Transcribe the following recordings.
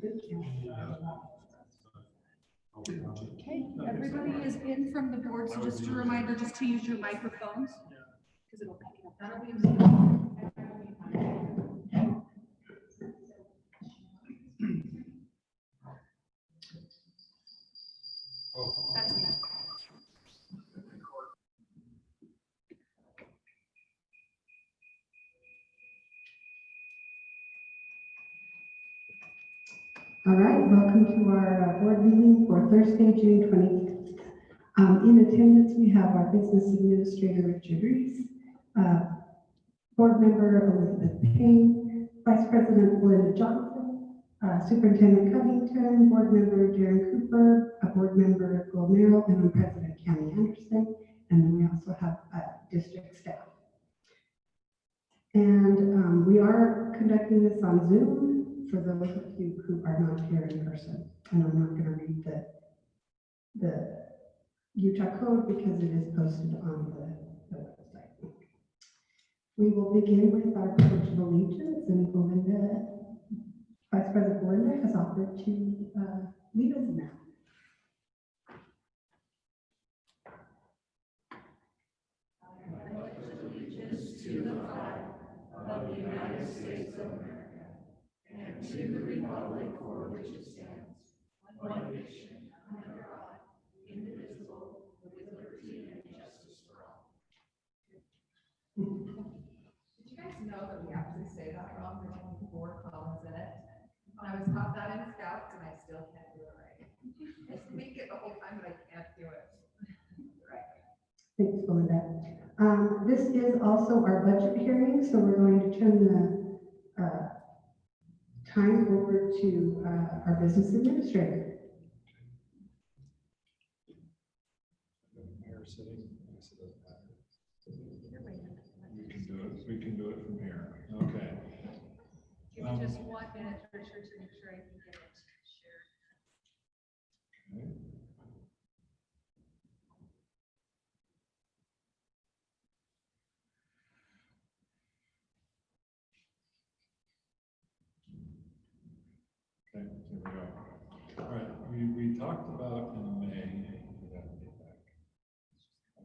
Okay, everybody is in from the board, so just a reminder just to use your microphones because it'll pick it up. That'll be that's me. All right, welcome to our board meeting for Thursday, June 28th. In attendance, we have our business administrator, Richard Reese, board member Elizabeth Payne, vice president Belinda Johnson, superintendent Covington, board member Darren Cooper, a board member Will Merrill, and president Cammy Anderson. And then we also have district staff. And we are conducting this on Zoom for those of you who are not here in person. And I'm not going to read the Utah code because it is posted on the website. We will begin with our pledge of allegiance, and Belinda, Vice President Belinda has offered to lead us now. I pledge allegiance to the flag of the United States of America and to the republic for which it stands, one nation, under God, indivisible, with liberty and justice for all. Did you guys know that we actually say that wrong? There's only 4 commas in it. And I was taught that in Scouts, and I still can't do it right. I speak it the whole time, but I can't do it right. Thanks, Belinda. This is also our budget hearing, so we're going to turn the time over to our business administrator. Mayor sitting, we can do it from here. Okay. Give me just 1 minute, Richard, to make sure I can get it shared. Okay. Okay, here we go. All right, we talked about in May.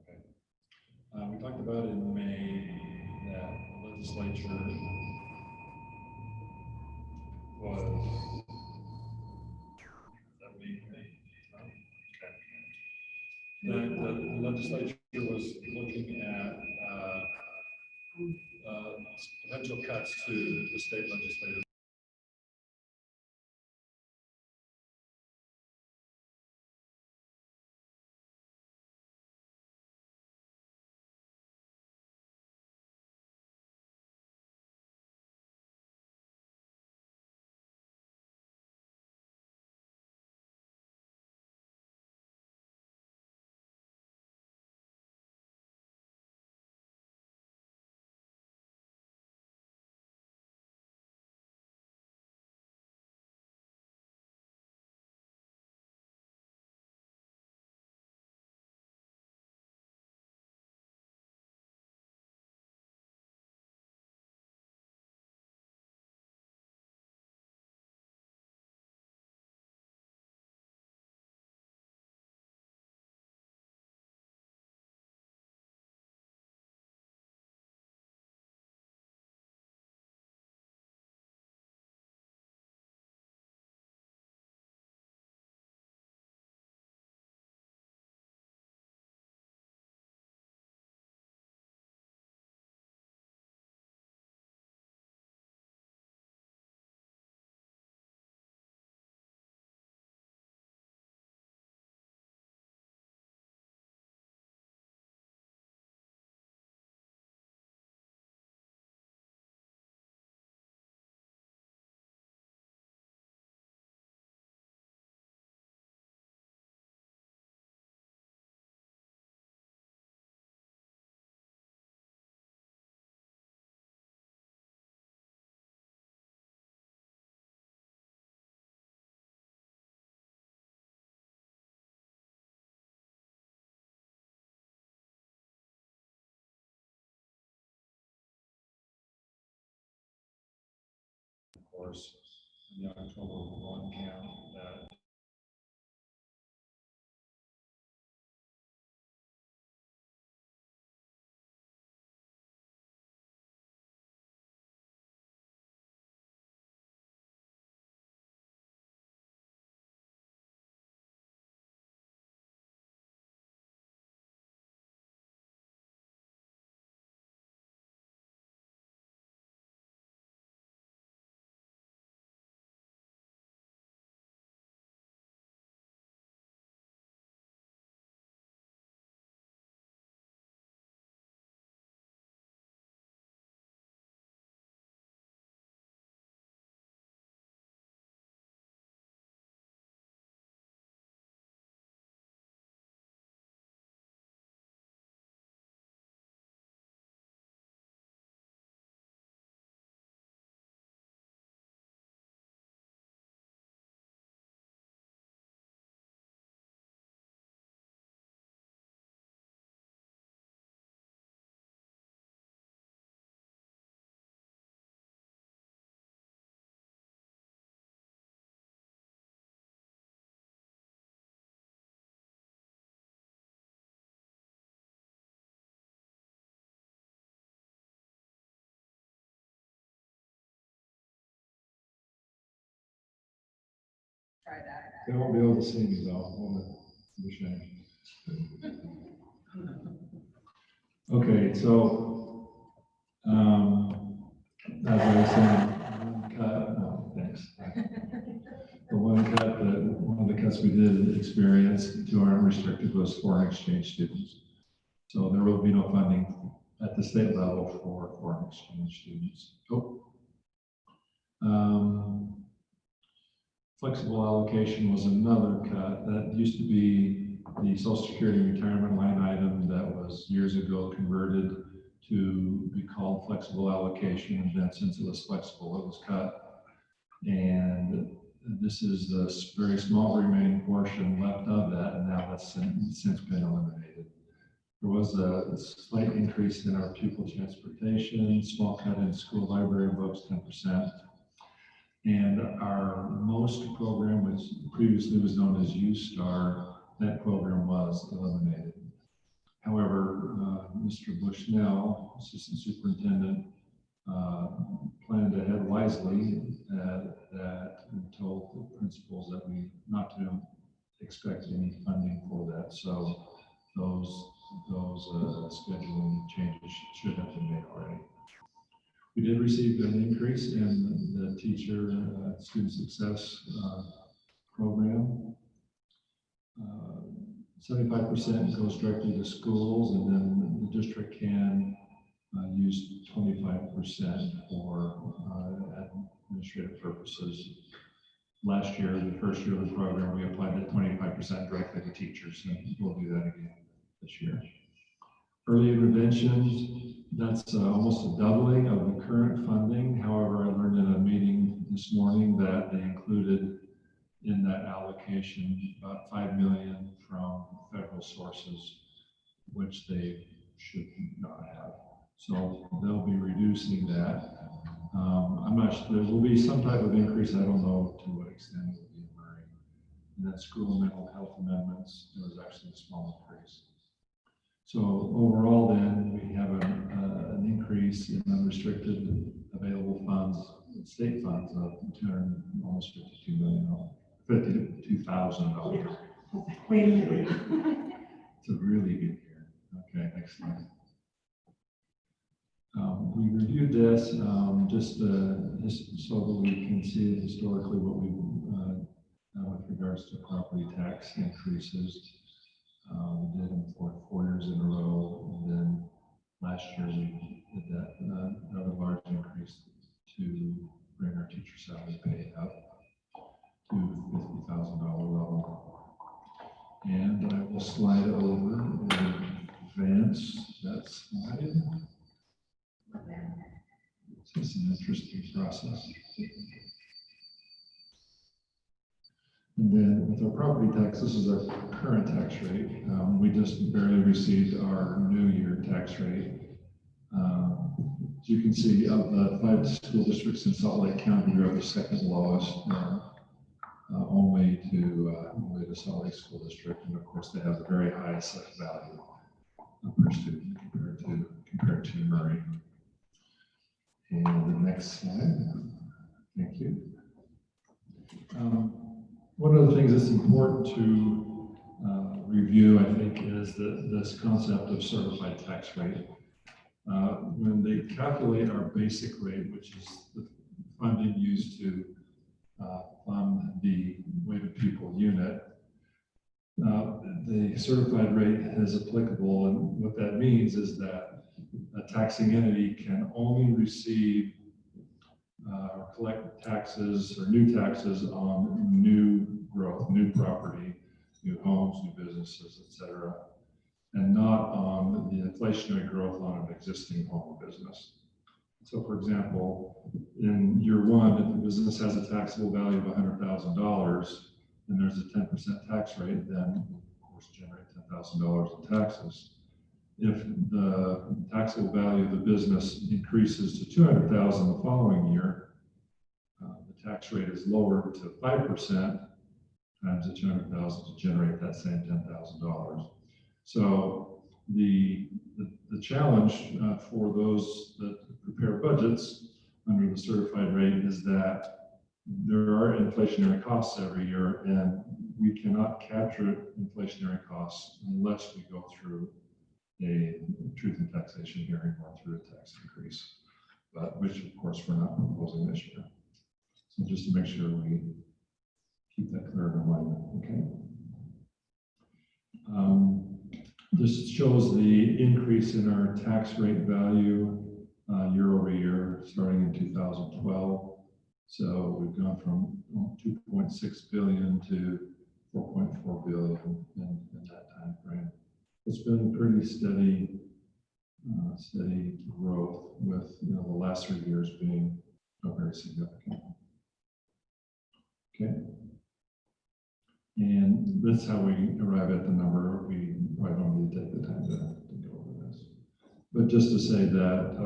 Okay. We talked about in May that the legislature was that the legislature was looking at potential cuts to the state legislative. Of course, the October 1 count that Try that. they won't be able to see me though. What a shame. Okay, so, as I was saying, one cut, no, thanks. The one of the cuts we did experience to our unrestricted was foreign exchange students. So there will be no funding at the state level for foreign exchange students. Flexible allocation was another cut. That used to be the Social Security retirement line item that was years ago converted to be called flexible allocation. And then since it was flexible, it was cut. And this is the very small remaining portion left of that, and now that's since been eliminated. There was a slight increase in our pupil transportation, small cut in school library books, 10%. And our MOST program, which previously was known as U-Star, that program was eliminated. However, Mr. Bushnell, Assistant Superintendent, planned ahead wisely that and told the principals that we not to expect any funding for that. So those scheduling changes should have been made already. We did receive an increase in the teacher student success program. 75% goes directly to schools, and then the district can use 25% for administrative purposes. Last year, the first year of the program, we applied that 25% directly to teachers, and we'll do that again this year. Early interventions, that's almost a doubling of the current funding. However, I learned in a meeting this morning that they included in that allocation about $5 million from federal sources, which they should not have. So they'll be reducing that. I'm not sure, there will be some type of increase. I don't know to what extent it will be occurring. And then school and mental health amendments, there was actually a small increase. So overall then, we have an increase in unrestricted available funds, state funds of almost $52 million, $52,000. Wait a minute. It's a really good year. Okay, next slide. We reviewed this just so that we can see historically what we've with regards to property tax increases. We did them for 4 years in a row, and then last year we did that another large increase to bring our teacher salary pay up to $50,000 level. And I will slide over and advance that slide. This is an interesting process. And then with our property tax, this is our current tax rate. We just barely received our new year tax rate. As you can see, of the 5 school districts in Salt Lake County, we're the second lowest, only to Salt Lake School District, and of course they have a very high assessed value per student compared to Murray. And the next slide. Thank you. One of the things that's important to review, I think, is this concept of certified tax rate. When they calculate our basic rate, which is the funding used to fund the weighted pupil unit, the certified rate is applicable, and what that means is that a taxing entity can only receive or collect taxes or new taxes on new growth, new property, new homes, new businesses, etc., and not on the inflationary growth on an existing home or business. So, for example, in year one, if the business has a taxable value of $100,000 and there's a 10% tax rate, then of course generate $10,000 in taxes. If the taxable value of the business increases to $200,000 the following year, the tax rate is lowered to 5% times the $200,000 to generate that same $10,000. So the challenge for those that prepare budgets under the certified rate is that there are inflationary costs every year, and we cannot capture inflationary costs unless we go through a truth in taxation hearing or through a tax increase, but which of course we're not proposing this year. So just to make sure we keep that clear in mind, okay? This shows the increase in our tax rate value year over year, starting in 2012. So we've gone from 2.6 billion to 4.4 billion in that time frame. It's been pretty steady growth, with the last 3 years being very significant. Okay, and that's how we arrive at the number. We probably don't need to take the time to go over this, but just to say that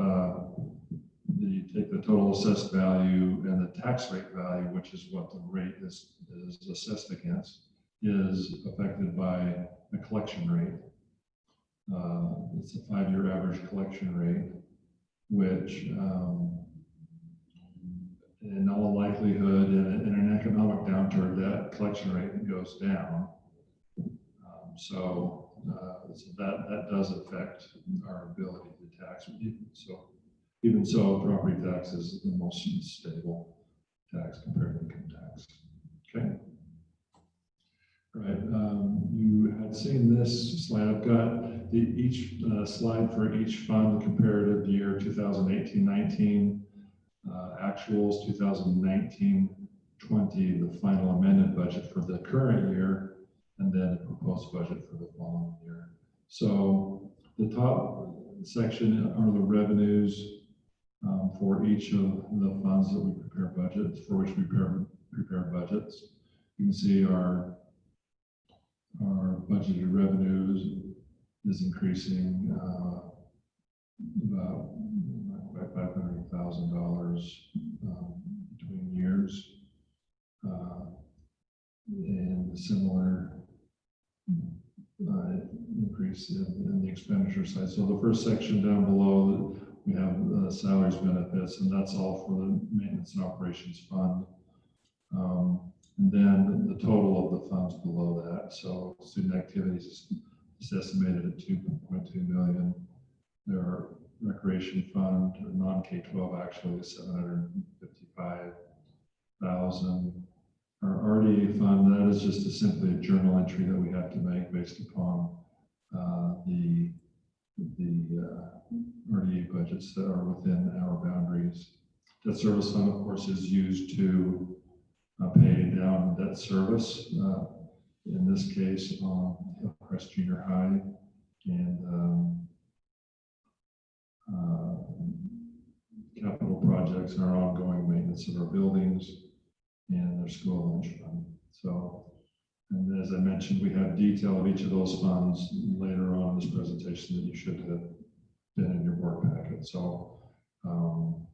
you take the total assessed value and the tax rate value, which is what the rate is assessed against, is affected by the collection rate. It's a 5-year average collection rate, which in all likelihood in an economic downturn, that collection rate goes down. So that does affect our ability to tax. So even so, property tax is the most stable tax compared to income tax. Okay. All right, you had seen this slide. I've got each slide for each fund, comparative year 2018-19, actuals 2019-20, the final amended budget for the current year, and then a proposed budget for the following year. So the top section are the revenues for each of the funds that we prepare budgets, for which we prepare budgets. You can see our budgeted revenues is increasing about by $500,000 between years, and a similar increase in the expenditure side. So the first section down below, we have salaries, benefits, and that's all for the maintenance and operations fund. And then the total of the funds below that. So student activities is estimated at 2.2 million. There are recreation fund, or non-K-12 actually, is 755,000. Our RDA fund, that is just simply a journal entry that we have to make based upon the RDA budgets that are within our boundaries. Debt service fund, of course, is used to pay down debt service, in this case on Hillcrest Junior High, and capital projects and our ongoing maintenance of our buildings and their school lunch fund. So, and as I mentioned, we have detail of each of those funds later on in this presentation that you should have been in your board packet. So So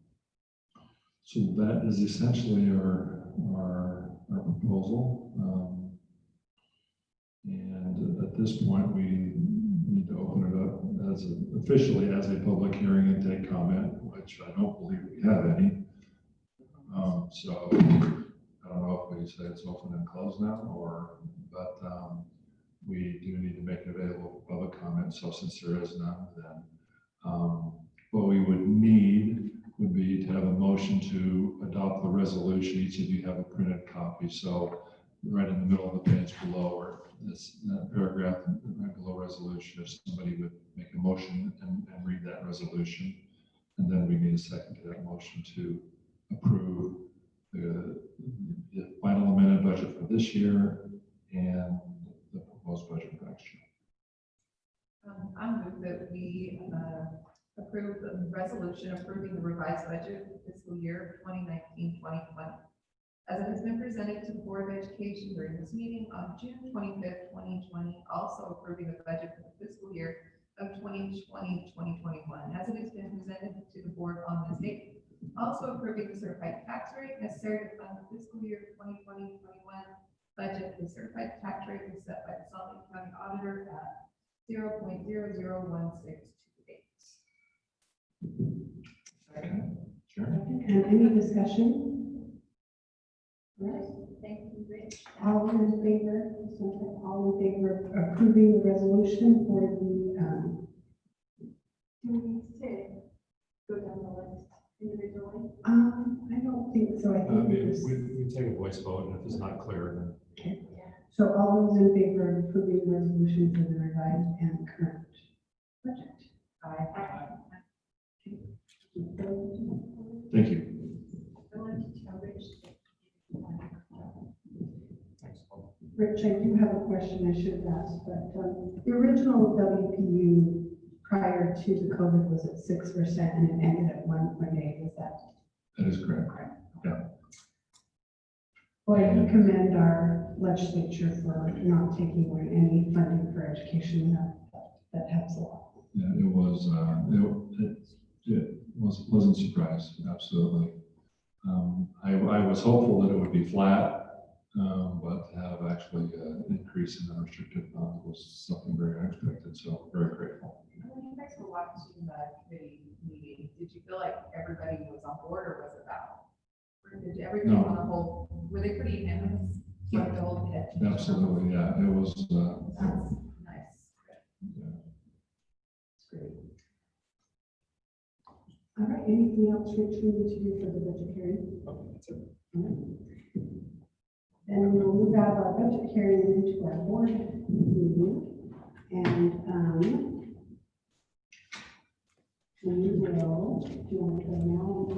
that is essentially our proposal. And at this point, we need to open it up officially as a public hearing and take comment, which I don't believe we have any. So I don't know if we say it's open and closed now, but we do need to make it available for public comment. So since there is none, then what we would need would be to have a motion to adopt the resolution. Each of you have a printed copy. So right in the middle of the page below, or that paragraph right below resolution, if somebody would make a motion and read that resolution, and then we need a second to that motion to approve the final amended budget for this year and the proposed budget for next year. I move that we approve the resolution approving the revised budget for fiscal year 2019-2020. As it has been presented to the Board of Education during this meeting on June 25th, 2020, also approving the budget for the fiscal year of 2020-2021, as it has been presented to the board on this date. Also approving the certified tax rate necessary to fund the fiscal year 2020-21 budget. The certified tax rate was set by the Salt Lake County Auditor at 0.001628. Second. Sure. And any discussion? Right. Thank you, Rich. All in favor, all in favor of approving the resolution for the, Do we need to go down the list individually? I don't think so. I think We take a voice vote, and if it's not clear, then. okay. So all those in favor of approving the resolution for the revised and current budget? Aye. Thank you. Thanks, Paul. Rich, I do have a question I should have asked, but the original WPU prior to the COVID was at 6% and it ended at 1.8. Is that That is correct. correct? Yeah. Well, I do commend our legislature for not taking away any funding for education. That helps a lot. Yeah, it was a pleasant surprise, absolutely. I was hopeful that it would be flat, but to have actually an increase in the restricted funds was something very unexpected, so very grateful. When you guys were watching the committee meeting, did you feel like everybody was on board, or was it about? Or did everybody No. on the whole, were they pretty unanimous? Like the whole pitch? Absolutely, yeah, it was, That's nice. yeah. That's great. All right, anything else, Rich, we need to do for the budget hearing? That's it. All right. Then we'll move out of our budget hearing into our board meeting. And we will, do you want to go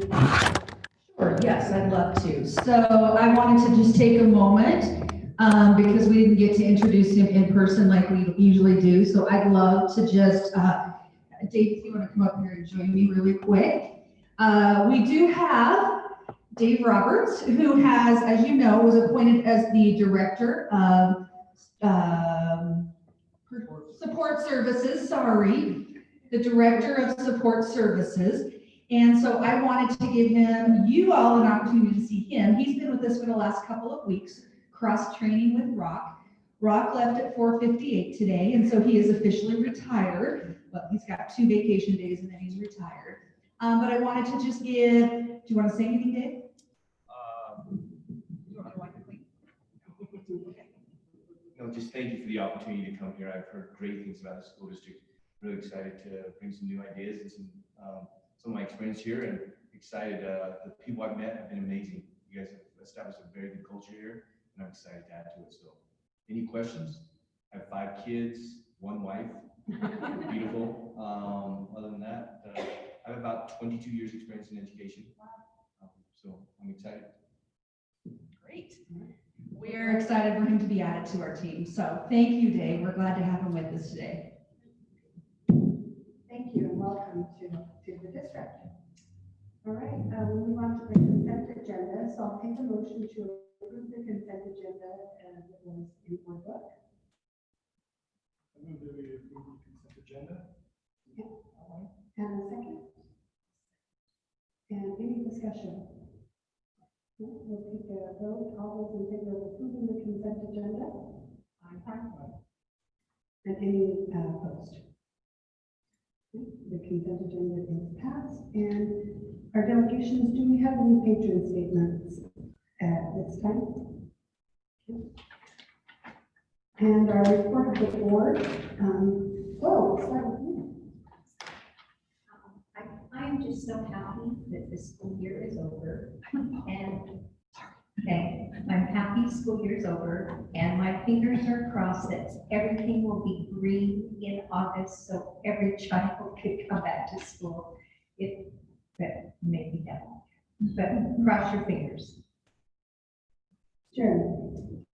now? Sure, yes, I'd love to. So I wanted to just take a moment because we didn't get to introduce him in person like we usually do. So I'd love to just, Dave, if you want to come up here and join me really quick. We do have Dave Roberts, who has, as you know, was appointed as the Director of Support Services, the Director of Support Services. And so I wanted to give you all an opportunity to see him. He's been with us for the last couple of weeks, cross-training with Rock. Rock left at 4:58 today, and so he is officially retired. Well, he's got 2 vacation days and then he's retired. But I wanted to just do you want to say anything, Dave? No, just thank you for the opportunity to come here. I've heard great things about the school district. Really excited to bring some new ideas and some of my experience here, and excited. The people I've met have been amazing. You guys have established a very good culture here, and I'm excited to add to it. So, any questions? I have 5 kids, 1 wife. Beautiful. Other than that, I have about 22 years experience in education. So I'm excited. Great. We're excited for him to be added to our team. So thank you, Dave. We're glad to have him with us today. Thank you and welcome to the district. All right, we'll move on to the consent agenda. So I'll take a motion to approve the consent agenda as it was in our book. I move that we approve the consent agenda. And a second. And any discussion? No, we'll take a vote. All those in favor of approving the consent agenda? Aye. And any opposed? The consent agenda is passed. And our delegations, do we have any patron statements at this time? And our report of the board, start with you. I'm just so happy that the school year is over and, okay, I'm happy school year's over and my fingers are crossed that everything will be green in August so every child can come back to school. But maybe devil, but cross your fingers. Jeremy.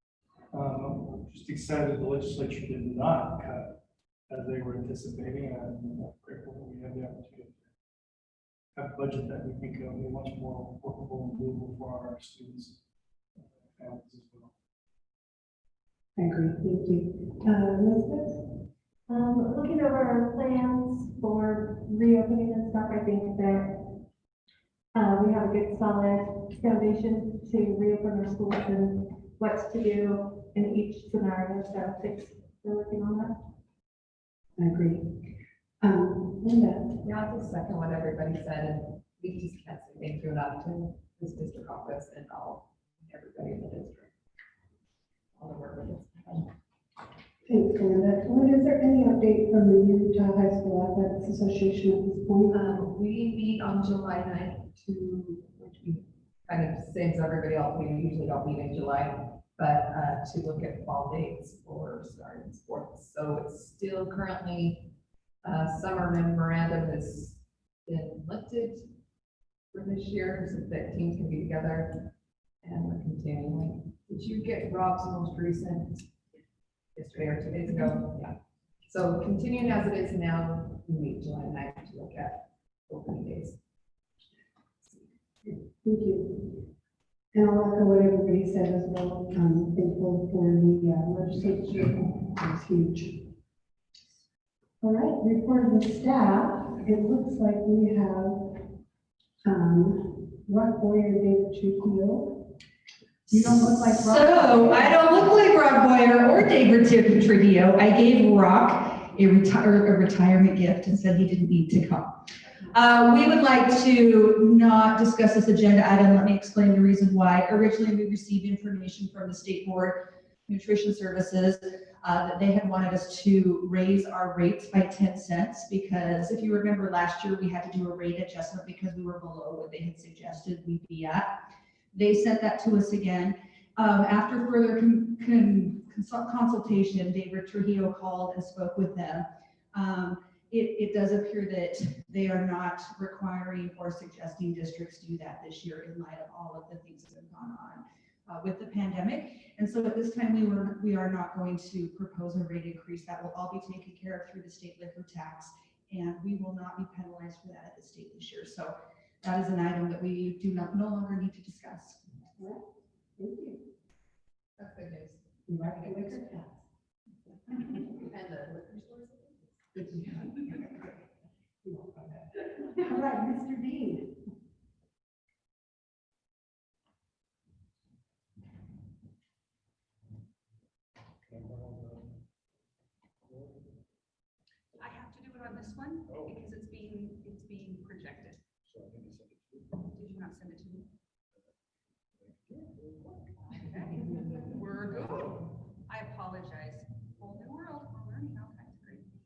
Just excited the legislature did not cut as they were anticipating, and I'm grateful that we have the opportunity to have a budget that we think will be much more workable and doable for our students and families as well. I agree, thank you. Elizabeth? Looking over our plans for reopening and stuff, I think that we have a good solid foundation to reopen our schools and what's to do in each scenario. So thanks for working on that. I agree. Linda? Yeah, I'll just second what everybody said, and we just can't say thank you enough to this district office and everybody in the district. All the work that is done. Thanks, Linda. Linda, is there any update from the Utah High School Athletics Association at this point? We meet on July 9th which we kind of same as everybody else, we usually don't meet in July, but to look at fall dates for starting sports. So it's still currently, summer memorandum has been lifted for this year, so that teams can be together, and we're continuing. Did you get Rob's most recent yesterday or 2 days ago? Yeah. So continuing as it is now, we meet July 9th to look at opening days. Thank you. And I'll echo what everybody said as well. I'm thankful for the legislature. It's huge. All right, report of the staff. It looks like we have Rock Boyer, David Trujillo. You don't look like Rock. So I don't look like Rock Boyer or David Trujillo. I gave Rock a retirement gift and said he didn't need to come. We would like to not discuss this agenda item. Let me explain the reason why. Originally, we received information from the State Board Nutrition Services that they had wanted us to raise our rates by 10 cents because if you remember last year, we had to do a rate adjustment because we were below what they had suggested we'd be at. They sent that to us again. After further consultation, David Trujillo called and spoke with them. It does appear that they are not requiring or suggesting districts do that this year in light of all of the things that have gone on with the pandemic. And so at this time, we are not going to propose a rate increase. That will all be taken care of through the state liquor tax, and we will not be penalized for that at the state this year. So that is an item that we do no longer need to discuss. Well, thank you. That's good news. You like the liquor tax? And the liquor stores. All right, Mr. Dean. I have to do it on this one because it's being projected. Did you not send it to me? We're good. I apologize. Whole new world. We're learning all kinds of great things.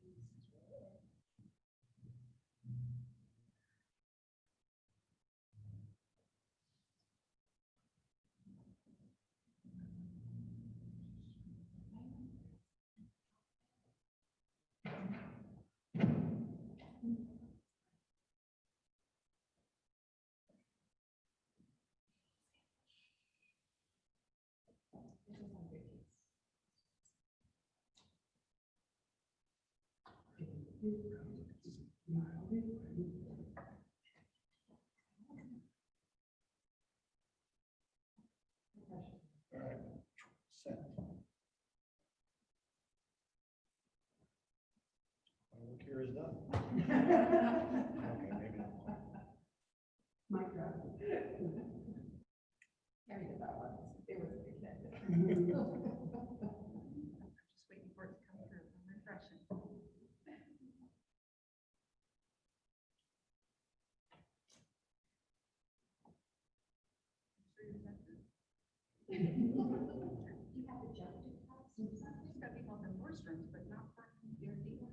Look here is done. Okay, maybe not. Mike. You have to jump to that. She's got people in Nordstrom's, but not for their deal.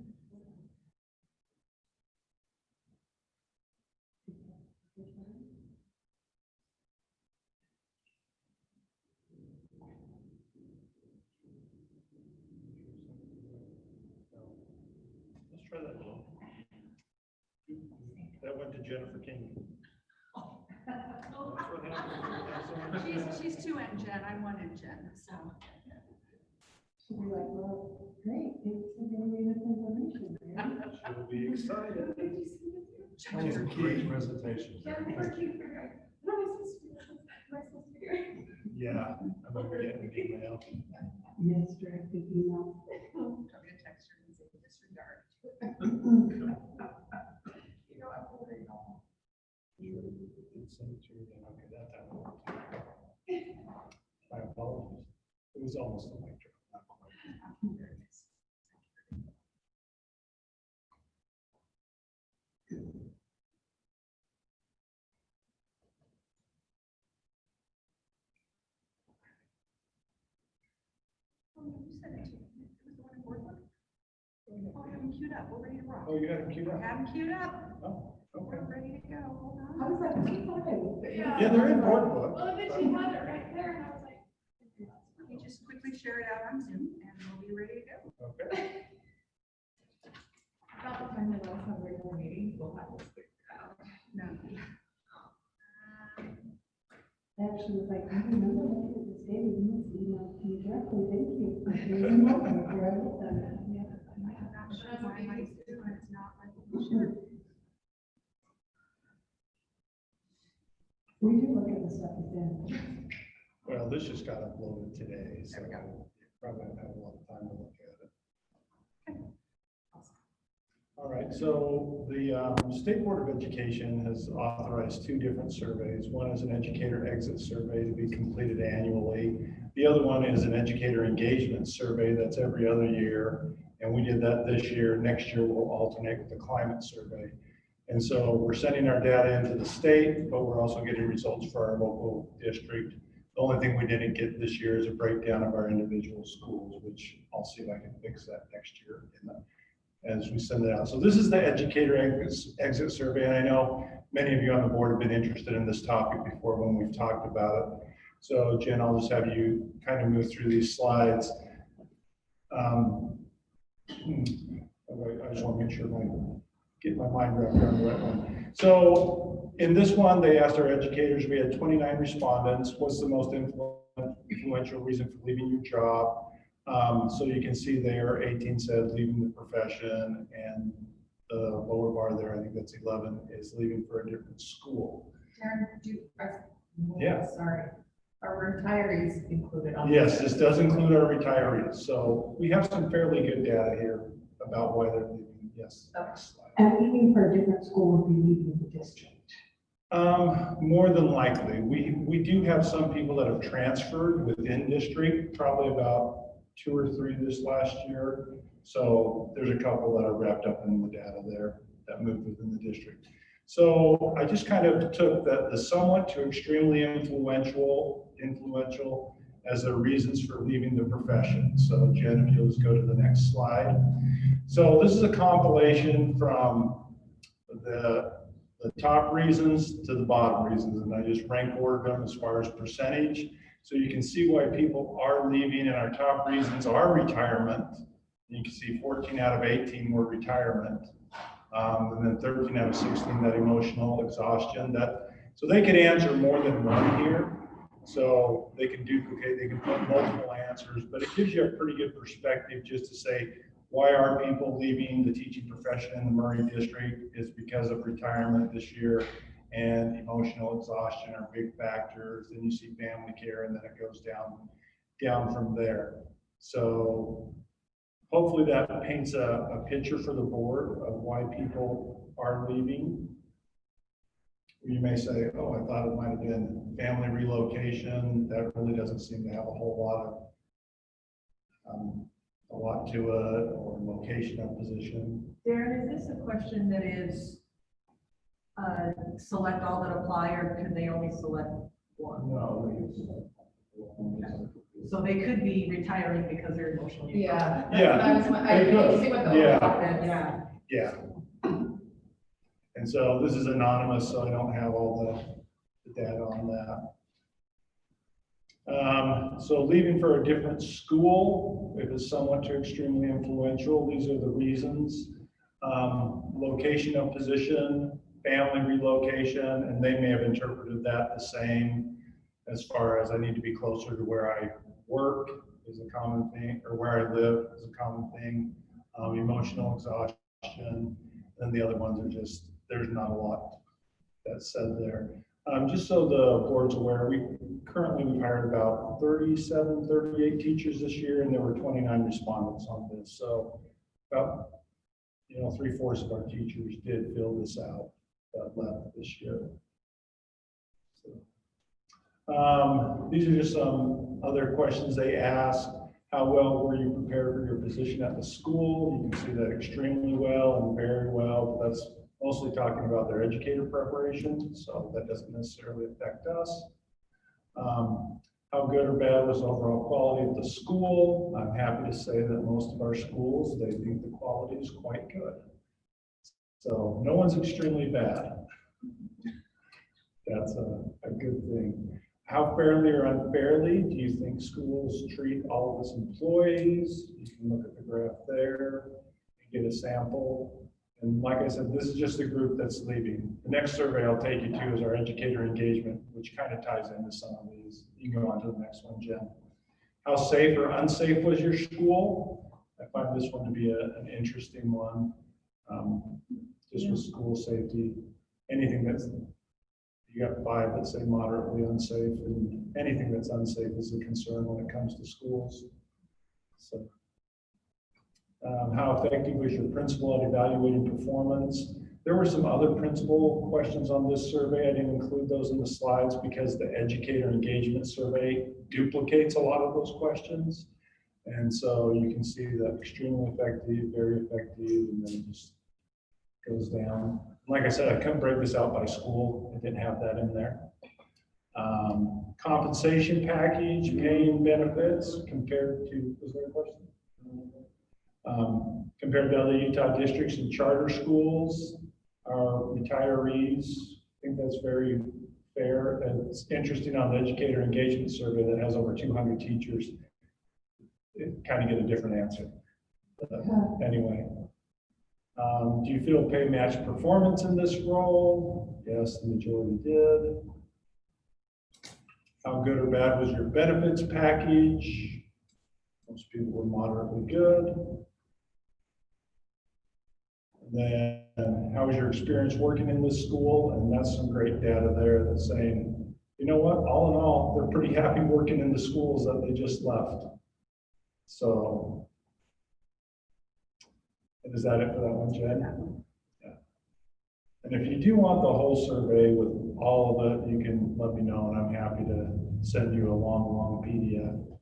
Let's try that one. That went to Jennifer King. That's what happens. She's 2N Jen, I'm 1N Jen, so. She'll be like, well, great, thanks for giving me this information. Mary." She'll be excited. That was a great presentation. Yeah, I'm gonna get an email. Yes, directed email. I'm gonna text her and say disregard. Send it to her, then, okay, that time. My apologies. It was almost a mic drop, not quite. Oh, no, you said it too. It was the one in Boardwalk? Oh, I have them queued up, we're ready to rock. Oh, you got it queued I up? have them queued up, Oh, okay. we're ready to go, hold on. I was like, "Keep going." Yeah, they're in board book. Well, and then she had it right there, and I was like. You just quickly share it out on Zoom and we'll be ready to go. Okay. About the time they let us have regular meetings, we'll have this figured out. No. I actually was like, I remember looking at this day, you must email me directly, thank you. for being welcome for everything. Yeah. I'm not sure why mine's doing, it's not like it should. We do look at the stuff again. Well, this just got uploaded today, so probably don't have a lot of time to look at it. All right, so the State Board of Education has authorized 2 different surveys. One is an educator exit survey to be completed annually. The other one is an educator engagement survey that's every other year. And we did that this year. Next year, we'll alternate with the climate survey. And so we're sending our data into the state, but we're also getting results for our local district. The only thing we didn't get this year is a breakdown of our individual schools, which I'll see if I can fix that next year as we send it out. So this is the educator exit survey. And I know many of you on the board have been interested in this topic before when we've talked about it. So Jen, I'll just have you kind of move through these slides. I just want to make sure get my mind wrapped around the right one. So in this one, they asked our educators, we had 29 respondents, what's the most influential reason for leaving your job? So you can see there, 18 said leaving the profession, and the lower bar there, I think that's 11, is leaving for a different school. Yeah. Sorry, are retirees included on? Yes, this does include our retirees. So we have some fairly good data here about why they're leaving. Yes. Next slide. And leaving for a different school would be leaving the district. More than likely. We do have some people that have transferred within district, probably about 2 or 3 this last year. So there's a couple that are wrapped up in the data there that moved within the district. So I just kind of took the somewhat to extremely influential as the reasons for leaving the profession. So Jen, if you'll just go to the next slide. So this is a compilation from the top reasons to the bottom reasons, and I just rank ordered them as far as percentage. So you can see why people are leaving, and our top reasons are retirement. You can see 14 out of 18 were retirement, and then 13 out of 16 that emotional exhaustion. So they could answer more than one here. So they can duplicate, they can put multiple answers, but it gives you a pretty good perspective just to say, why are people leaving the teaching profession in the Murray district? Is because of retirement this year, and emotional exhaustion are big factors. Then you see family care, and then it goes down from there. So hopefully that paints a picture for the board of why people are leaving. You may say, oh, I thought it might have been family relocation. That really doesn't seem to have a whole lot to it, or location of position. Darren, is this a question that is select all that apply, or can they only select one? No. So they could be retiring because they're emotionally. Yeah. Yeah, That's what I was, I they need to could. see what the Yeah. overlap is. Yeah. Yeah. And so this is anonymous, so I don't have all the data on that. So leaving for a different school, if it's somewhat too extremely influential, these are the reasons. Location of position, family relocation, and they may have interpreted that the same as far as I need to be closer to where I work is a common thing, or where I live is a common thing. Emotional exhaustion, and the other ones are just, there's not a lot that's said there. Just so the board's aware, we've hired about 37, 38 teachers this year, and there were 29 respondents on this. So about, 3/4 of our teachers did fill this out that left this year. So, these are just some other questions they asked. How well were you prepared for your position at the school? You can see that extremely well and very well, but that's mostly talking about their educator preparation, so that doesn't necessarily affect us. How good or bad was the overall quality of the school? I'm happy to say that most of our schools, they think the quality is quite good. So no one's extremely bad. That's a good thing. How fairly or unfairly do you think schools treat all of its employees? You can look at the graph there and get a sample. And like I said, this is just the group that's leaving. The next survey I'll take you to is our educator engagement, which kind of ties into some of these. You can go on to the next one, Jen. How safe or unsafe was your school? I find this one to be an interesting one. Just with school safety, anything that's, you got 5 that say moderately unsafe, and anything that's unsafe is a concern when it comes to schools. So. How effective was your principal at evaluating performance? There were some other principal questions on this survey. I didn't include those in the slides because the educator engagement survey duplicates a lot of those questions. And so you can see that extremely effective, very effective, and then it just goes down. Like I said, I couldn't break this out by school. I didn't have that in there. Compensation package, pay and benefits compared to, was there a question? Compared to other Utah districts and charter schools, our retirees, I think that's very fair. And it's interesting on the educator engagement survey that has over 200 teachers, it kind of get a different answer. Anyway, do you feel pay match performance in this role? Yes, the majority did. How good or bad was your benefits package? Most people were moderately good. Then how was your experience working in this school? And that's some great data there that's saying, you know what, all in all, they're pretty happy working in the schools that they just left. So, and is that it for that one, Jen? Yeah. And if you do want the whole survey with all of it, you can let me know, and I'm happy to send you a long PDF,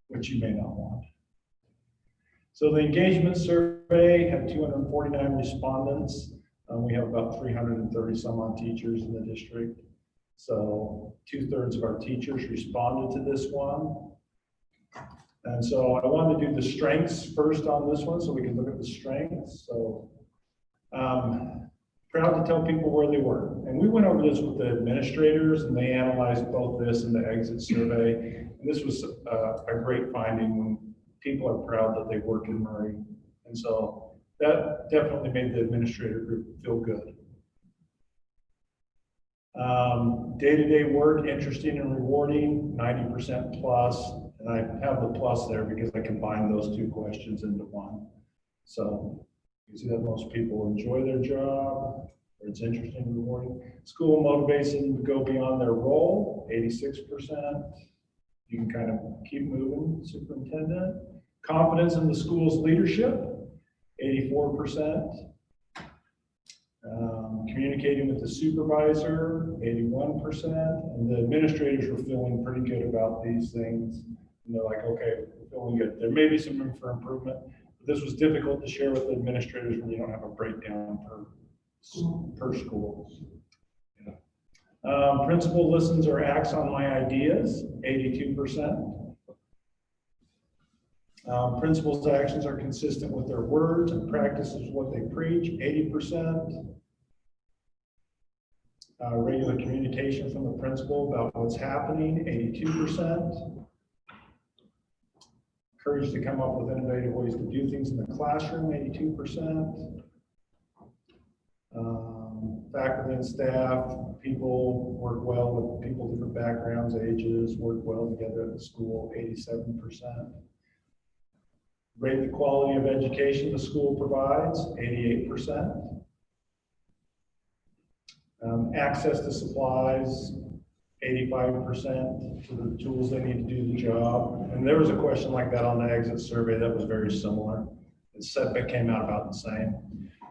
which you may not want. So the engagement survey had 249 respondents. We have about 330 some odd teachers in the district. So 2/3 of our teachers responded to this one. And so I wanted to do the strengths first on this one so we can look at the strengths. So proud to tell people where they were. And we went over this with the administrators, and they analyzed both this and the exit survey. And this was a great finding when people are proud that they work in Murray. And so that definitely made the administrator group feel good. Day-to-day work, interesting and rewarding, 90% plus. And I have the plus there because I combined those 2 questions into one. So you see that most people enjoy their job, or it's interesting and rewarding. School motivates them to go beyond their role, 86%. You can kind of keep moving, superintendent. Confidence in the school's leadership, 84%. Communicating with the supervisor, 81%. And the administrators were feeling pretty good about these things. And they're like, okay, we're feeling good. There may be some room for improvement. But this was difficult to share with the administrators when you don't have a breakdown per school. Yeah. Principal listens or acts on my ideas, 82%. Principal's actions are consistent with their words and practices what they preach, 80%. Regular communication from the principal about what's happening, 82%. Courage to come up with innovative ways to do things in the classroom, 82%. Faculty and staff, people work well with people, different backgrounds, ages, work well together at the school, 87%. Rate the quality of education the school provides, 88%. Access to supplies, 85% to the tools they need to do the job. And there was a question like that on the exit survey that was very similar. It said that came out about the same.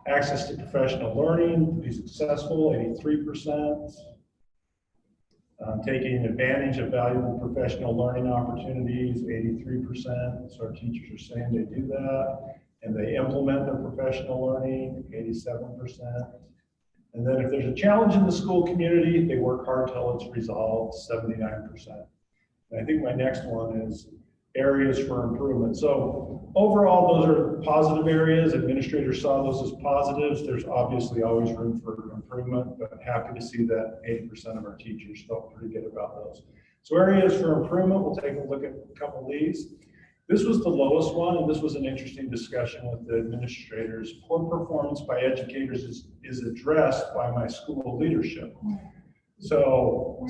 Access to professional learning, to be successful, 83%. Taking advantage of valuable professional learning opportunities, 83%. So our teachers are saying they do that. And they implement their professional learning, 87%. And then if there's a challenge in the school community, they work hard till it's resolved, 79%. And I think my next one is areas for improvement. So overall, those are positive areas. Administrators saw those as positives. There's obviously always room for improvement, but happy to see that 80% of our teachers felt pretty good about those. So areas for improvement, we'll take a look at a couple of these. This was the lowest one, and this was an interesting discussion with the administrators. Poor performance by educators is addressed by my school leadership. So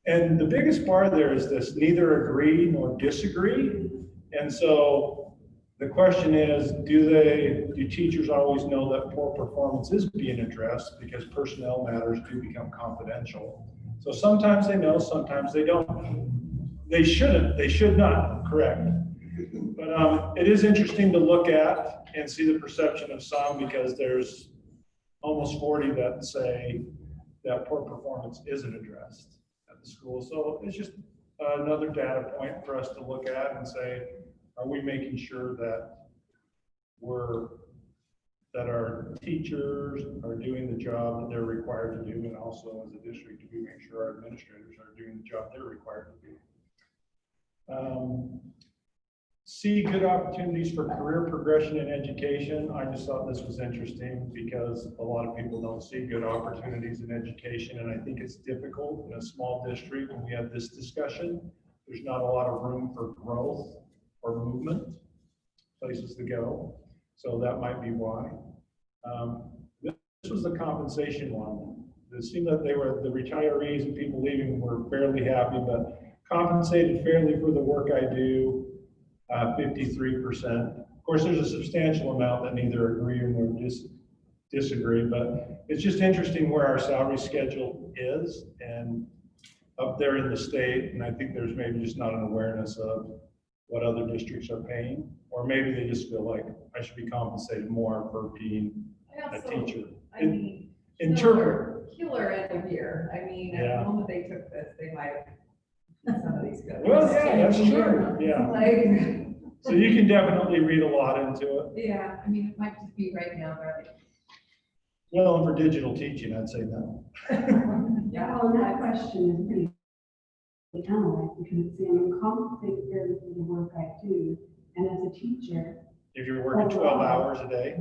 and the biggest bar there is this, neither agree nor disagree. And so the question is, do teachers always know that poor performance is being addressed, because personnel matters do become confidential. So sometimes they know, sometimes they don't. They shouldn't, they should not, correct. But it is interesting to look at and see the perception of some, because there's almost 40 that say that poor performance isn't addressed at the school. So it's just another data point for us to look at and say, are we making sure that our teachers are doing the job that they're required to do, and also as a district, do we make sure our administrators are doing the job they're required to do? See good opportunities for career progression in education. I just thought this was interesting because a lot of people don't see good opportunities in education, and I think it's difficult in a small district when we have this discussion. There's not a lot of room for growth or movement, places to go. So that might be why. This was the compensation one. It seemed that they were, the retirees and people leaving were fairly happy, but compensated fairly for the work I do, 53%. Of course, there's a substantial amount that neither agree nor disagree, but it's just interesting where our salary schedule is and up there in the state. And I think there's maybe just not an awareness of what other districts are paying, or maybe they just feel like I should be compensated more for being a teacher. I mean, killer end of year. I mean, at the moment they took this, they might have some of these good. Well, yeah, that's true. Yeah. Like, so you can definitely read a lot into it. yeah, I mean, it might just be right now, but. Well, and for digital teaching, I'd say no. Yeah, well, that question is pretty analyzed, because it's saying I'm compensated fairly for the work I do, and as a teacher. If you're working 12 hours a day?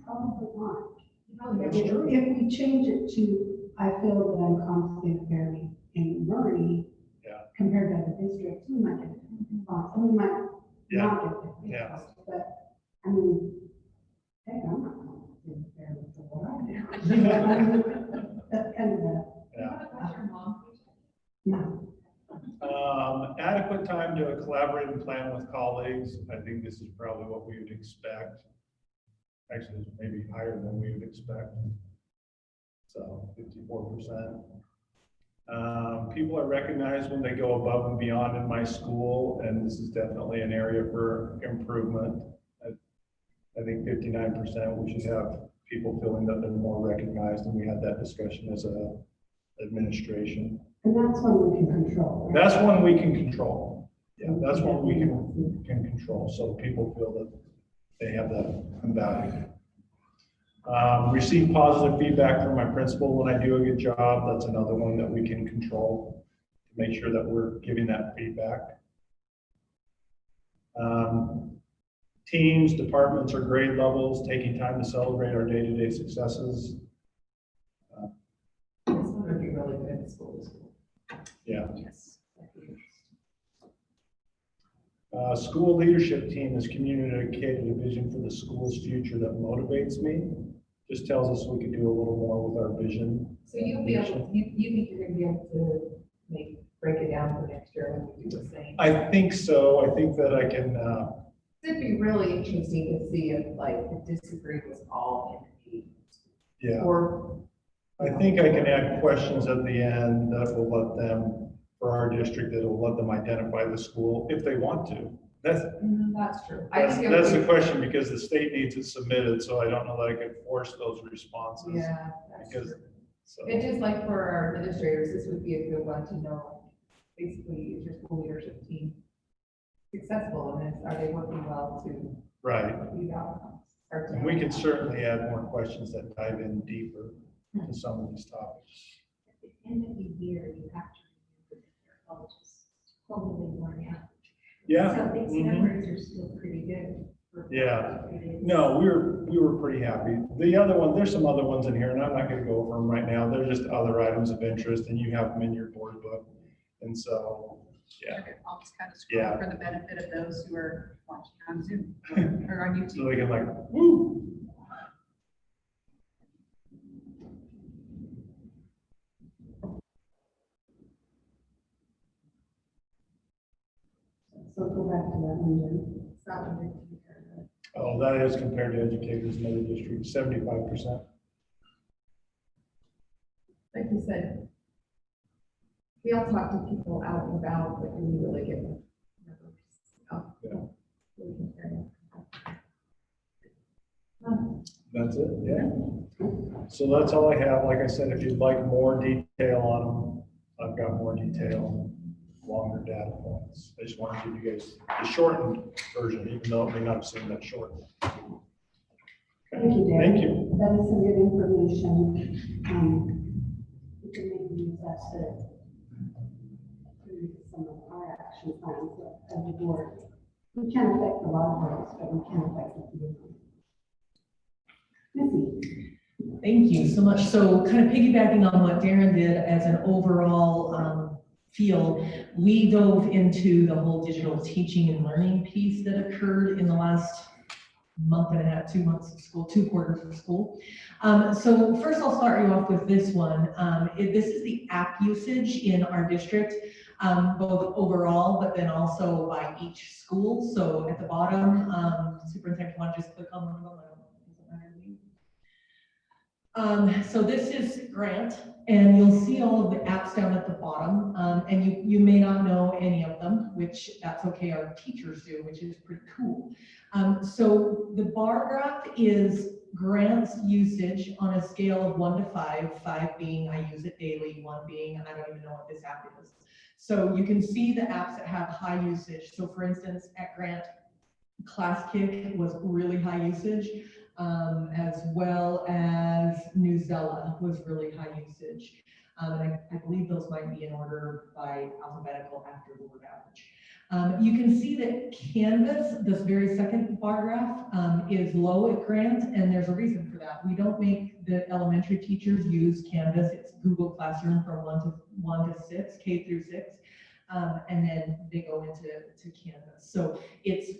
Probably not. That's true. If we change it to, I feel that I'm compensated fairly in Murray, compared to other districts, we might get different thoughts, and we might not get different thoughts, but I mean, heck, I'm not compensated fairly for what I do. That's kind of a. No. Adequate time to collaborate and plan with colleagues. I think this is probably what we would expect. Actually, it's maybe higher than we would expect. So 54%. People are recognized when they go above and beyond in my school, and this is definitely an area for improvement. I think 59%, we should have people feeling that they're more recognized, and we had that discussion as a administration. And that's one we can control. That's one we can control. Yeah, that's one we can control, so people feel that they have that value. Receive positive feedback from my principal when I do a good job. That's another one that we can control to make sure that we're giving that feedback. Teams, departments, or grade levels, taking time to celebrate our day-to-day successes. This one would be really good at school to school. Yeah. Yes. School leadership team has communicated a vision for the school's future that motivates me. Just tells us we can do a little more with our vision. So you'll be able, you think you're gonna be able to break it down for next year when we do the same? I think so. I think that I can, It'd be really interesting to see if like the disagree was all in the, yeah. or. I think I can add questions at the end that will let them, for our district, that will let them identify the school if they want to. That's That's true. I That's, think it that's would the question, because the state needs it submitted, so I don't know that I could force those responses. Yeah, that's Because, true. so, And just like for our administrators, this would be a good one to know, basically, is your school leadership team successful, and are they working well to right. these outcomes? And we can certainly add more questions that dive in deeper to some of these topics. At the end of the year, you have to remember that their colleges totally worn out. Yeah. So these Mhm. numbers are still pretty good. Yeah. No, we were pretty happy. The other one, there's some other ones in here, and I'm not gonna go over them right now. They're just other items of interest, and you have them in your board book. And so, yeah, I'll just kind of scroll Yeah. for the benefit of those who are watching on Zoom or on so YouTube. they can like, woo. So go back to that one, Jen. It's not what they compare to. Oh, that is compared to educators in other districts, 75%. Like you said, we all talk to people out and about, but we really get the numbers. Yeah. We compare them. That's it, yeah. So that's all I have. Like I said, if you'd like more detail on them, I've got more detail, longer data points. I just want to give you guys the shortened version, even though it may not seem that short. Thank you, Dan. Thank you. That is some good information. We can maybe use that to some of our action plans as a board. We can't affect a lot of those, but we can affect a few of them. Missy? Thank you so much. So kind of piggybacking on what Darren did as an overall feel, we dove into the whole digital teaching and learning piece that occurred in the last month and a half, 2 months of school, 2 quarters of school. So first I'll start you off with this one. This is the app usage in our district, both overall, but then also by each school. So at the bottom, superintendent, want to just click on one of them? I don't know, it doesn't matter to me. So this is Grant, and you'll see all of the apps down at the bottom, and you may not know any of them, which that's okay, our teachers do, which is pretty cool. So the bar graph is Grant's usage on a scale of 1 to 5, 5 being I use it daily, 1 being I don't even know what this app is. So you can see the apps that have high usage. So for instance, at Grant, ClassKick was really high usage. As well as Newsella was really high usage. And I believe those might be in order by alphabetical after the word average. You can see that Canvas, this very second bar graph, is low at Grant, and there's a reason for that. We don't make the elementary teachers use Canvas. It's Google Classroom from 1 to 6, K through 6, and then they go into Canvas. So it's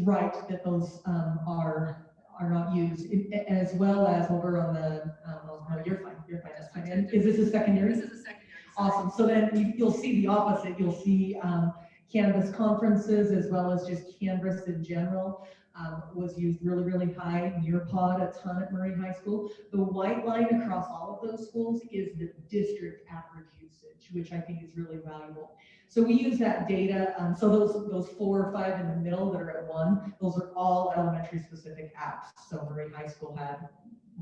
right that those are not used, as well as over on the, no, you're fine, that's fine. And is this a secondary? This is a secondary. Awesome, so then you'll see the opposite, you'll see Canvas conferences as well as just Canvas in general was used really, really high. Nearpod a ton at Murray High School. The white line across all of those schools is the district average usage, which I think is really valuable. So we use that data. So those 4 or 5 in the middle that are at 1, those are all elementary specific apps. So Murray High School had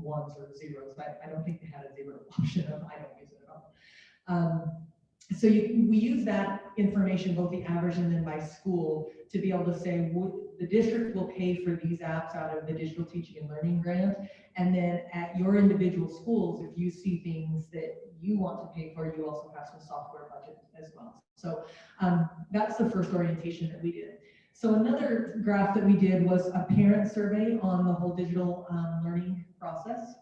1s or 0s. I don't think they had a 0 option of I don't use it at all. So we use that information, both the average and then by school, to be able to say, the district will pay for these apps out of the digital teaching and learning grant. And then at your individual schools, if you see things that you want to pay for, you also have some software budget as well. So that's the first orientation that we did. So another graph that we did was a parent survey on the whole digital learning process.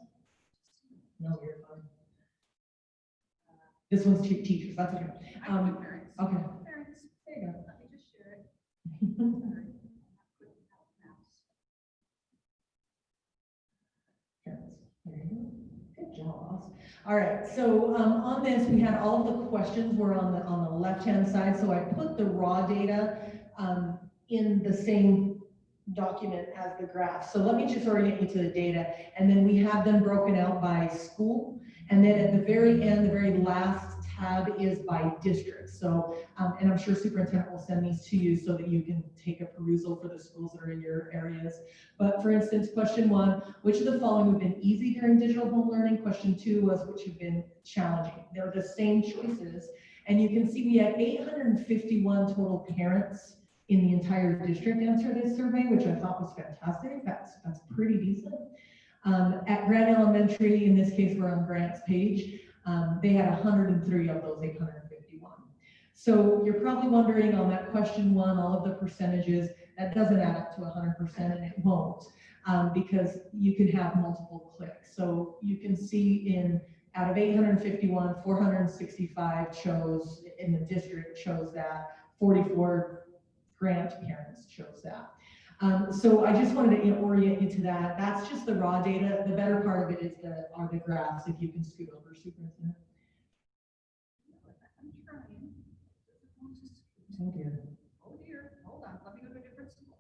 No, you're fine. This one's teachers, that's okay. I can do parents. Okay. Parents, There you go. let me just share it. Sorry. Parents. There you go. Good job, Ross. All right, so on this, we had all of the questions were on the left-hand side. So I put the raw data in the same document as the graph. So let me just orient you to the data, and then we have them broken out by school. And then at the very end, the very last tab is by district. So, and I'm sure superintendent will send these to you so that you can take a perusal for the schools that are in your areas. But for instance, question 1, which of the following have been easy during digital home learning? Question 2 was which have been challenging. They're the same choices. And you can see we had 851 total parents in the entire district answer this survey, which I thought was fantastic. That's pretty decent. At Grant Elementary, in this case, we're on Grant's page, they had 103 of those 851. So you're probably wondering on that question 1, all of the percentages, that doesn't add up to 100%, and it won't, because you can have multiple clicks. So you can see out of 851, 465 chose, in the district chose that, 44 Grant parents chose that. So I just wanted to orient you to that. That's just the raw data. The better part of it is are the graphs, if you can scoot over, superintendent. I'm trying. Oh dear. Oh dear, hold on, let me go to a different school.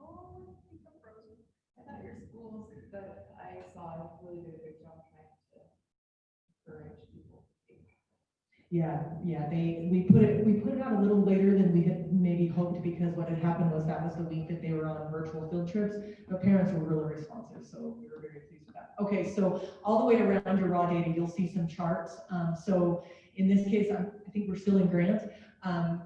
Oh, I think I'm frozen. I thought your schools that I saw really did a good job trying to encourage people. Yeah, we put it out a little later than we had maybe hoped, because what had happened was that was the week that they were on virtual field trips, but parents were really responsive, so we were very pleased with that. Okay, so all the way around your raw data, you'll see some charts. So in this case, I think we're still in Grant.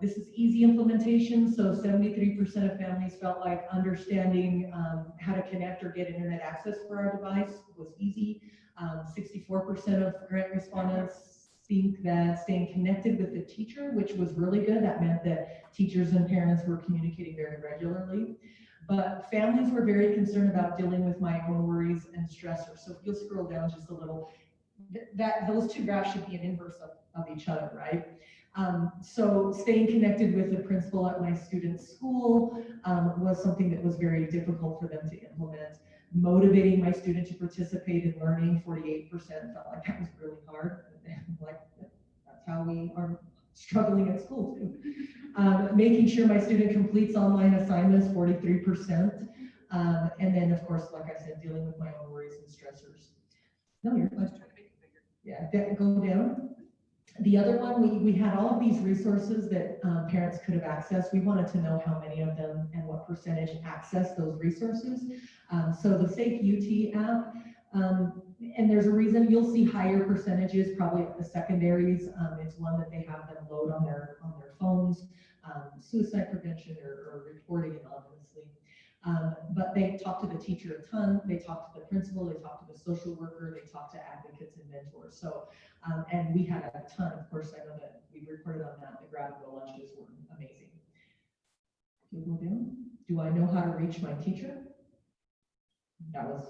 This is easy implementation, so 73% of families felt like understanding how to connect or get internet access for our device was easy. 64% of Grant respondents think that staying connected with the teacher, which was really good. That meant that teachers and parents were communicating very regularly. But families were very concerned about dealing with my own worries and stressors. So if you'll scroll down just a little, those two graphs should be an inverse of each other, right? So staying connected with the principal at my student's school was something that was very difficult for them to implement. Motivating my student to participate in learning, 48% felt like that was really hard. Like, that's how we are struggling at school too. Making sure my student completes online assignments, 43%. And then of course, like I said, dealing with my own worries and stressors. No, you're fine. Yeah, go down. The other one, we had all of these resources that parents could have accessed. We wanted to know how many of them and what percentage access those resources. So the Safe UT app, and there's a reason you'll see higher percentages probably at the secondaries. It's one that they have them load on their phones, suicide prevention or reporting anonymously. But they talk to the teacher a ton, they talk to the principal, they talk to the social worker, they talk to advocates and mentors. So, and we had a ton, of course, I know that we reported on that, the grab and go lunches were amazing. Do I know how to reach my teacher? That was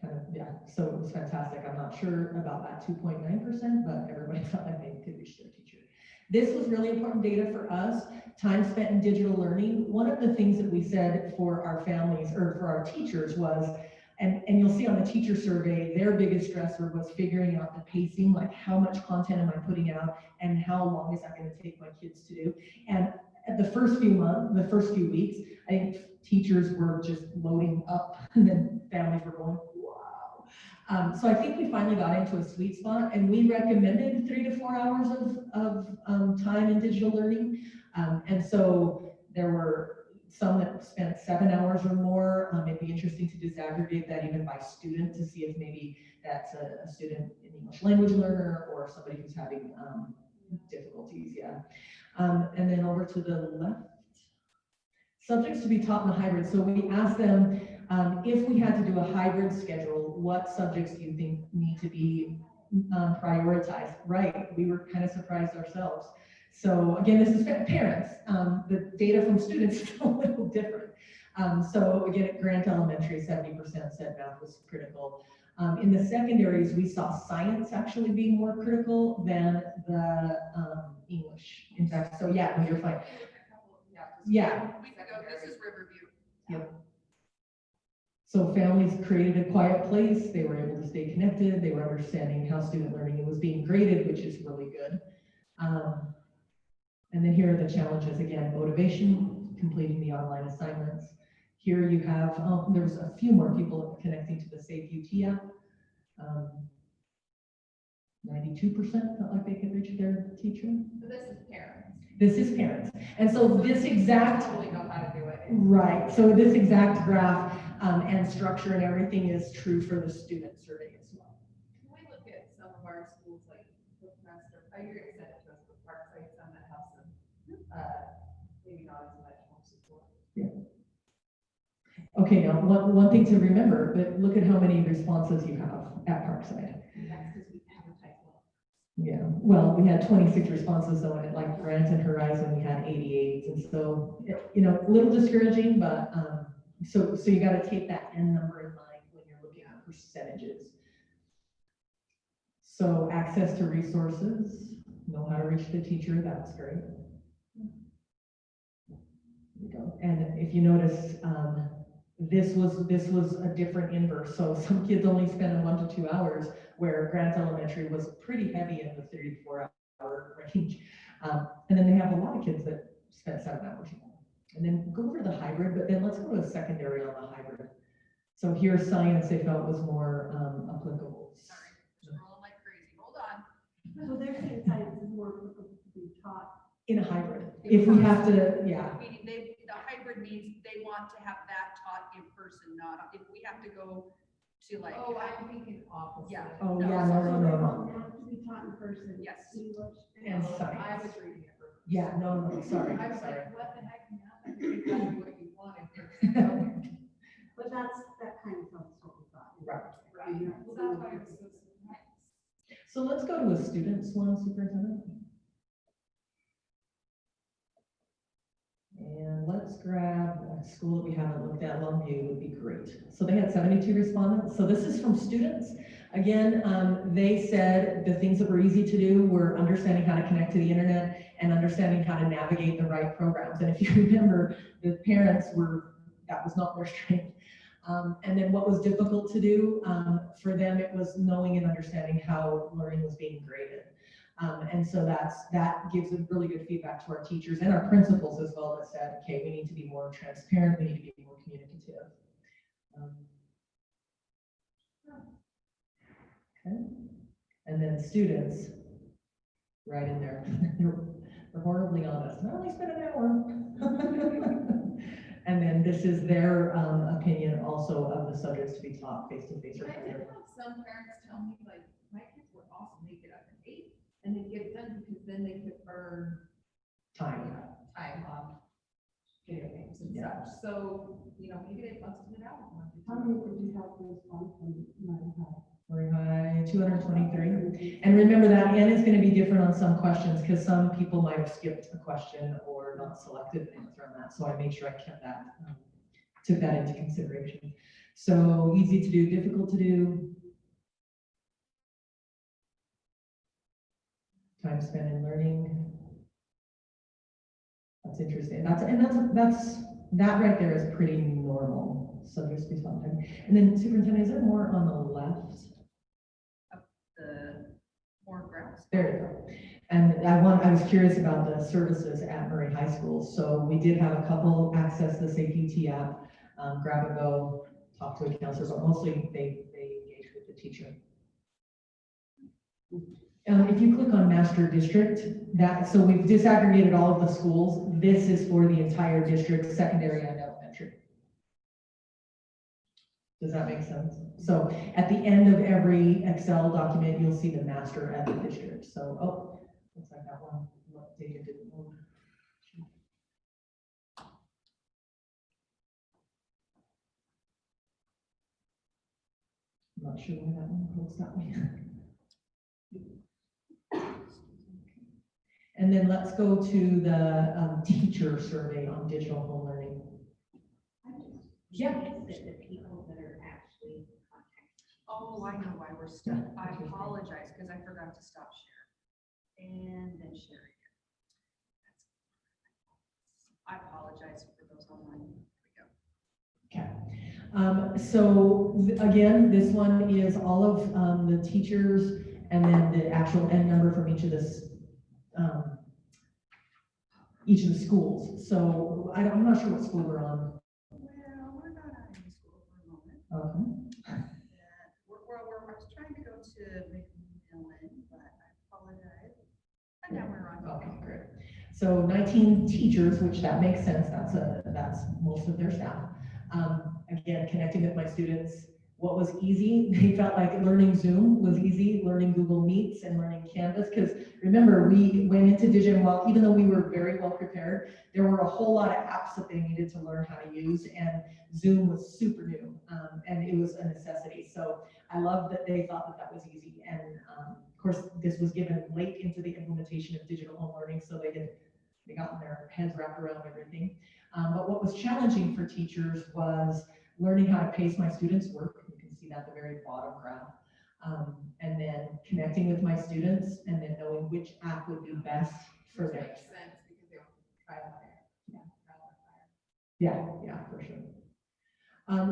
kind of, yeah, so it was fantastic. I'm not sure about that 2.9%, but everybody felt like they could reach their teacher. This was really important data for us, time spent in digital learning. One of the things that we said for our families or for our teachers was, and you'll see on the teacher survey, their biggest stressor was figuring out the pacing, like how much content am I putting out and how long is that going to take my kids to do. And at the first few weeks, I think teachers were just loading up and then families were going, wow. So I think we finally got into a sweet spot, and we recommended 3 to 4 hours of time in digital learning. And so there were some that spent 7 hours or more. It'd be interesting to disaggregate that even by student to see if maybe that's a student, an English language learner, or somebody who's having difficulties, yeah. And then over to the left. Subjects to be taught in the hybrid. So we asked them, if we had to do a hybrid schedule, what subjects do you think need to be prioritized? Right, we were kind of surprised ourselves. So again, this is parents. The data from students is a little different. So again, at Grant Elementary, 70% said math was critical. In the secondaries, we saw science actually being more critical than the English. In fact, so yeah, no, you're fine. Yeah. We could go, this is Riverview. Yep. So families created a quiet place, they were able to stay connected, they were understanding how student learning was being graded, which is really good. And then here are the challenges again: motivation, completing the online assignments. Here you have, there's a few more people connecting to the Safe UT app. 92% felt like they could reach their teacher. So this is parents. This is parents. And so this exact, Totally know how to do it. right, so this exact graph and structure and everything is true for the student survey as well. Can we look at some of our schools, like Bookmaster, you're gonna send it to us, but Parkside, some that have some, maybe not as much home support. Yeah. Okay, now one thing to remember, but look at how many responses you have at Parkside. That's because we advertise well. Yeah, well, we had 26 responses though, and at like Grant and Horizon, we had 88. And so, you know, a little discouraging, but so you got to take that N number in mind when you're looking at percentages. So access to resources, know how to reach the teacher, that's great. There we go. And if you notice, this was a different inverse. So some kids only spend 1 to 2 hours, where Grant Elementary was pretty heavy in the 34-hour range. And then they have a lot of kids that spent 7 hours. And then go over the hybrid, but then let's go to a secondary on the hybrid. So here, science they felt was more applicable. Sorry, just rolling like crazy. Hold on. So they're saying science is more applicable to be taught. In a hybrid, if we have to, yeah. Meaning the hybrid means they want to have that taught in person, not, if we have to go to like. Oh, I'm thinking opposite. Yeah. Oh, No, yeah, so- no. Have to be taught in person. Yes. English. And I science. was reading it for. Yeah, no, sorry, I was sorry. like, what the heck, now? I think that's what you wanted first. But that kind of sounds what we thought. Right. Right. Well, that's why it was so surprised. So let's go to a student's one, superintendent. And let's grab a school that we haven't looked at, Longview would be great. So they had 72 respondents. So this is from students. Again, they said the things that were easy to do were understanding how to connect to the internet and understanding how to navigate the right programs. And if you remember, the parents that was not their strength. And then what was difficult to do for them, it was knowing and understanding how learning was being graded. And so that gives a really good feedback to our teachers and our principals as well, that said, okay, we need to be more transparent, we need to be more communicative. Okay. And then students, right in there, they're horribly honest. I only spent an hour. And then this is their opinion also of the subjects to be taught face-to-face. But I did have some parents tell me, like, my kids were awesome, they get up at 8 and they get it done because then they could burn Time. time on video games and Yeah. such. So, maybe they busted it out. How many did you have to respond from Murray High? Murray High, 223. And remember that N is going to be different on some questions because some people might have skipped a question or not selected an answer on that. So I made sure I kept that, took that into consideration. So easy to do, difficult to do. Time spent in learning. That's interesting. That right there is pretty normal. So just be fun. And then superintendent, is there more on the left? The more graphs. There you go. And I was curious about the services at Murray High School. So we did have a couple access the Safe UT app, grab and go, talk to a counselor, but mostly they engage with the teacher. If you click on master district, so we've disaggregated all of the schools. This is for the entire district, secondary and elementary. Does that make sense? So at the end of every Excel document, you'll see the master at the district. So, Looks like that one, what data didn't load. I'm not sure why that one looks that way. And then let's go to the teacher survey on digital home learning. Yeah. That the people that are actually contacting. Oh, I know why we're stuck. I apologize because I forgot to stop share. And then share again. I apologize for those online. There we go. Okay. So again, this one is all of the teachers and then the actual N number from each of the schools. So I'm not sure what school we're on. Well, we're not out of school for a moment. Okay. I was trying to go to McMillan, but I apologize. And now we're on. Okay, great. So 19 teachers, which that makes sense. That's most of their staff. Again, connecting with my students. What was easy? They felt like learning Zoom was easy, learning Google Meets and learning Canvas. Because remember, we went into digital, well, even though we were very well prepared, there were a whole lot of apps that they needed to learn how to use, and Zoom was super new, and it was a necessity. So I love that they thought that that was easy. And of course, this was given late into the implementation of digital home learning, so they got their heads wrapped around everything. But what was challenging for teachers was learning how to pace my students' work. You can see that at the very bottom graph. And then connecting with my students and then knowing which app would be best for Which them. makes sense because they try out there. Yeah, for sure.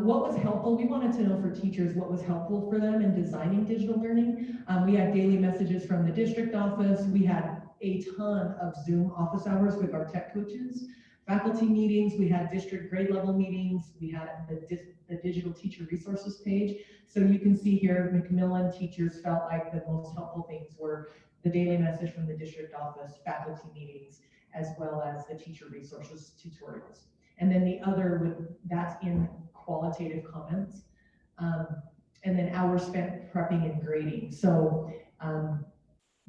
What was helpful, we wanted to know for teachers what was helpful for them in designing digital learning. We had daily messages from the district office. We had a ton of Zoom office hours with our tech coaches, faculty meetings. We had district grade level meetings. We had the digital teacher resources page. So you can see here, McMillan teachers felt like the most helpful things were the daily message from the district office, faculty meetings, as well as the teacher resources tutorials. And then the other, that's in qualitative comments. And then hours spent prepping and grading. So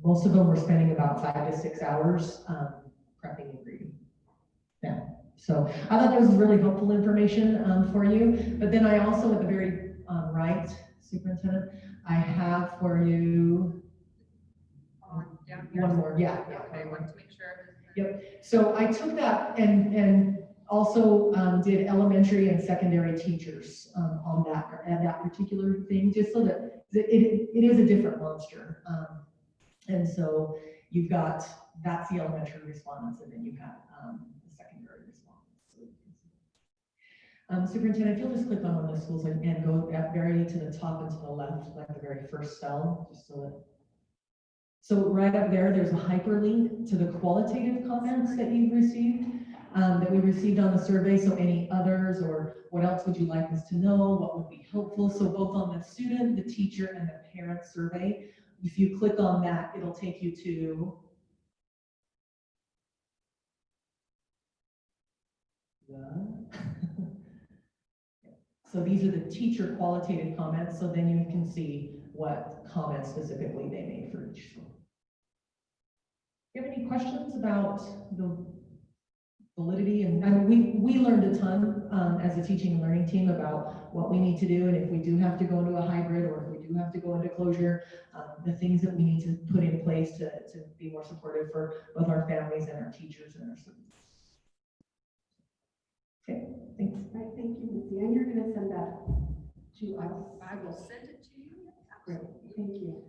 most of them were spending about 5 to 6 hours prepping and grading. Yeah. So I thought that was really helpful information for you. But then I also, at the very right, Superintendent, I have for you Down here. one more. Yeah. Okay, I wanted to make sure. Yep. So I took that and also did elementary and secondary teachers on that particular thing, just so that it is a different monster. And so you've got, that's the elementary response, and then you have the secondary response. So Superintendent, if you'll just click on one of the schools and go very to the top and to the left, like the very first cell, just so that. So right up there, there's a hyperlink to the qualitative comments that you've received, that we received on the survey. So any others, or what else would you like us to know? What would be helpful? So both on the student, the teacher, and the parent survey. If you click on that, it'll take you to so these are the teacher qualitative comments. So then you can see what comments specifically they made for each school. Do you have any questions about the validity? And I mean, we learned a ton as a teaching and learning team about what we need to do, and if we do have to go into a hybrid, or if we do have to go into closure, the things that we need to put in place to be more supportive for both our families and our teachers and our students. Okay, thanks. All right, thank you, Missy. And you're going to send that to us. I will send it to you. Great, thank you.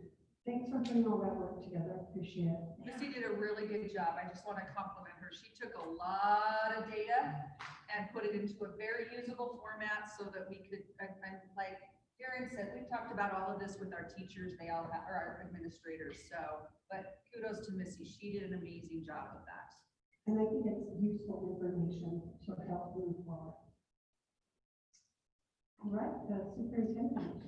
Thanks for putting all that work together. Appreciate it. Missy did a really good job. I just want to compliment her. She took a lot of data and put it into a very usable format so that we could, and like Erin said, we've talked about all of this with our teachers. They all have, or our administrators. So, but kudos to Missy. She did an amazing job of that. And I think it's useful information to help move forward. All right, the superintendent.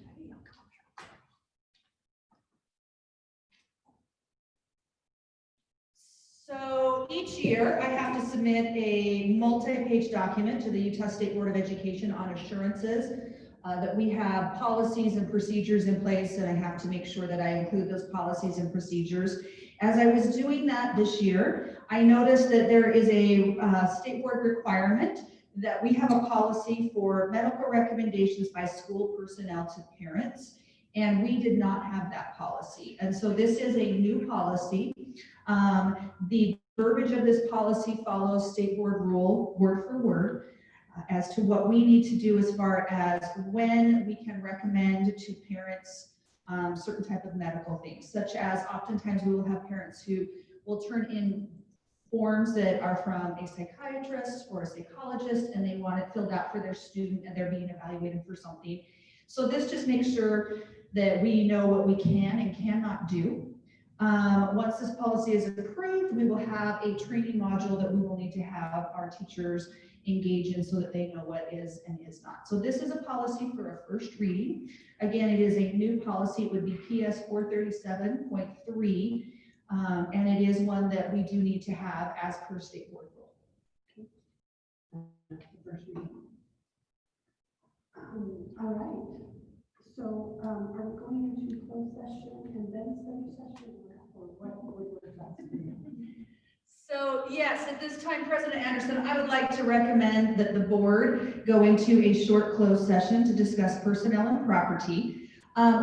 So each year, I have to submit a multi-page document to the Utah State Board of Education on assurances that we have policies and procedures in place, and I have to make sure that I include those policies and procedures. As I was doing that this year, I noticed that there is a state board requirement that we have a policy for medical recommendations by school personnel to parents, and we did not have that policy. And so this is a new policy. The verbiage of this policy follows state board rule word for word as to what we need to do as far as when we can recommend to parents certain type of medical things, such as oftentimes we will have parents who will turn in forms that are from a psychiatrist or a psychologist, and they want it filled out for their student and they're being evaluated for something. So this just makes sure that we know what we can and cannot do. Once this policy is approved, we will have a training module that we will need to have our teachers engage in so that they know what is and is not. So this is a policy for a first reading. Again, it is a new policy. It would be PS 437.3. And it is one that we do need to have as per state board rule. All right. So, are we going into closed session and then study session, or what would that be? So yes, at this time, President Anderson, I would like to recommend that the board go into a short closed session to discuss personnel and property.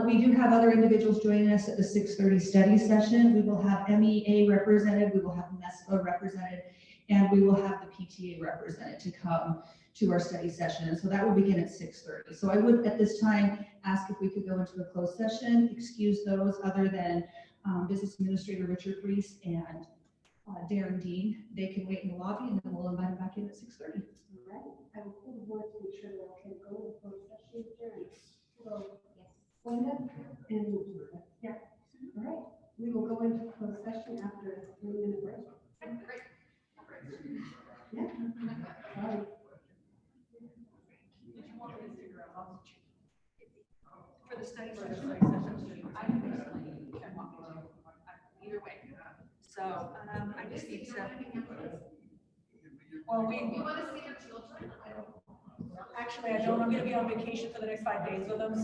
We do have other individuals joining us at the 6:30 study session. We will have MEA represented, we will have MESPA represented, and we will have the PTA represented to come to our study session. And so that will begin at 6:30. So I would at this time ask if we could go into a closed session, excuse those other than Business Administrator Richard Reese and Darren Dean. They can wait in the lobby and then we'll invite them back in at 6:30. All right. I will pull the board to make sure that I can go into closed session. Jerry. So, Linda and yeah. All right. We will go into closed session after a 3-minute break. Yeah. All right. For the study session, I can walk you either way. So, I just need to. Well, we want to see your children. Actually, I don't, I'm gonna be on vacation for the next 5 days with them, so